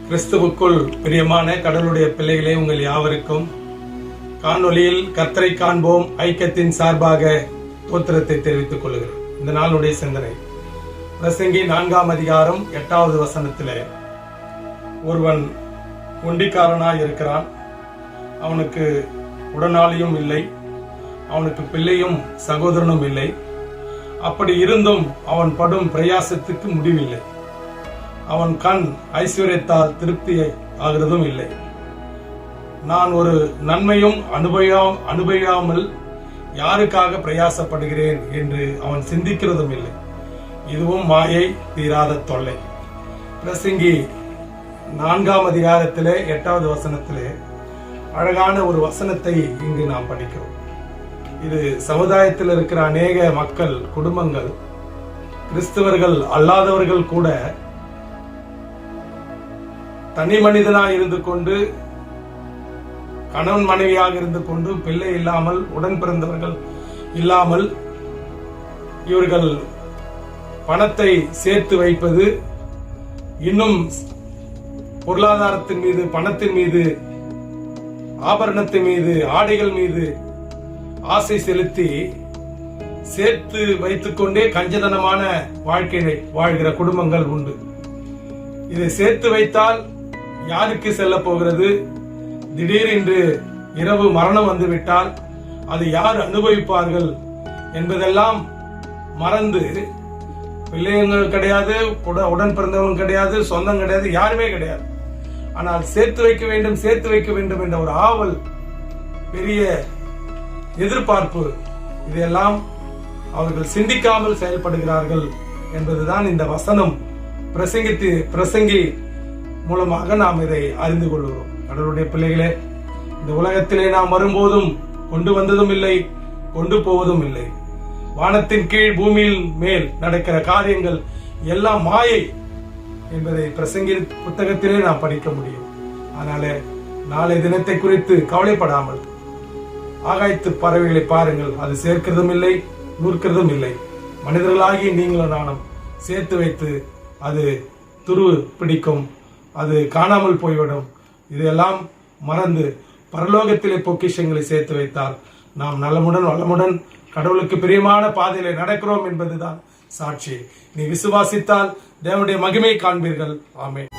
கிறிஸ்துவுக்குள் பிரியமான கடவுளுடைய பிள்ளைகளே, உங்கள் யாவருக்கும் காணொலியில் கர்த்தரை காண்போம் ஐக்கியத்தின் சார்பாக தோத்திரத்தை தெரிவித்துக் கொள்கிறேன். இந்த நாளுடைய சிந்தனை பிரசங்கி 4ஆம் அதிகாரம் 8வது வசனத்திலே, ஒருவன் ஒண்டிக்காரனாய் இருக்கிறான், அவனுக்கு உடனாளியும் இல்லை, அவனுக்கு பிள்ளையும் சகோதரனும் இல்லை. அப்படி இருந்தும் அவன் படும் பிரயாசத்துக்கு முடிவில்லை. அவன் கண் ஐஸ்வர்யத்தால் திருப்தி ஆகிறதும் இல்லை. நான் ஒரு நன்மையும் அனுபவியாமல் யாருக்காக பிரயாசப்படுகிறேன் என்று அவன் சிந்திக்கிறதும் இல்லை. இதுவும் மாயை, தீராத தொல்லை. பிரசங்கி 4ஆம் அதிகாரத்திலே 8வது வசனத்திலே அழகான ஒரு வசனத்தை இங்கு நாம் படிக்கிறோம். இது சமுதாயத்தில் இருக்கிற அநேக மக்கள், குடும்பங்கள், கிறிஸ்தவர்கள் அல்லாதவர்கள் கூட தனி மனிதனாக இருந்து கொண்டு, கணவன் மனைவியாக இருந்து கொண்டு, பிள்ளை இல்லாமல், உடன் பிறந்தவர்கள் இல்லாமல் இவர்கள் பணத்தை சேர்த்து வைப்பது, இன்னும் பொருளாதாரத்தின் மீது, பணத்தின் மீது, ஆபரணத்தின் மீது, ஆடைகள் மீது ஆசை செலுத்தி சேர்த்து வைத்துக் கொண்டே கஞ்சதனமான வாழ்க்கையை வாழ்கிற குடும்பங்கள் உண்டு. இதை சேர்த்து வைத்தால் யாருக்கு செல்ல போகிறது? திடீரென்று இரவு மரணம் வந்துவிட்டால் அது யார் அனுபவிப்பார்கள் என்பதெல்லாம் மறந்து, பிள்ளைகள் கிடையாது, உடன் பிறந்தவங்க கிடையாது, சொந்தம் கிடையாது, யாருமே கிடையாது. ஆனால் சேர்த்து வைக்க வேண்டும், சேர்த்து வைக்க வேண்டும் என்ற ஒரு ஆவல், பெரிய எதிர்பார்ப்பு, இதையெல்லாம் அவர்கள் சிந்திக்காமல் செயல்படுகிறார்கள் என்பதுதான் இந்த வசனம் பிரசங்கி மூலமாக நாம் இதை அறிந்து கொள்கிறோம். கடவுளுடைய பிள்ளைகளே, இந்த உலகத்திலே நாம் வரும்போதும் கொண்டு வந்ததும் இல்லை, கொண்டு போவதும் இல்லை. வானத்தின் கீழ் பூமியில் மேல் நடக்கிற காரியங்கள் எல்லாம் மாயை என்பதை பிரசங்கி புத்தகத்திலே நாம் படிக்க முடியும். அதனால நாளை தினத்தை குறித்து கவலைப்படாமல் ஆகாயத்து பறவைகளை பாருங்கள், அது சேர்க்கிறதும் இல்லை, நூற்கிறதும் இல்லை. மனிதர்களாகி நீங்களும் நானும் சேர்த்து வைத்து அது துருவு பிடிக்கும், அது காணாமல் போய்விடும். இதெல்லாம் மறந்து பரலோகத்திலே பொக்கிஷங்களை சேர்த்து வைத்தால் நாம் நலமுடன் வளமுடன் கடவுளுக்கு பிரியமான பாதையிலே நடக்கிறோம் என்பதுதான் சாட்சி. நீ விசுவாசித்தால் தேவனுடைய மகிமை காண்பீர்கள். ஆமென்.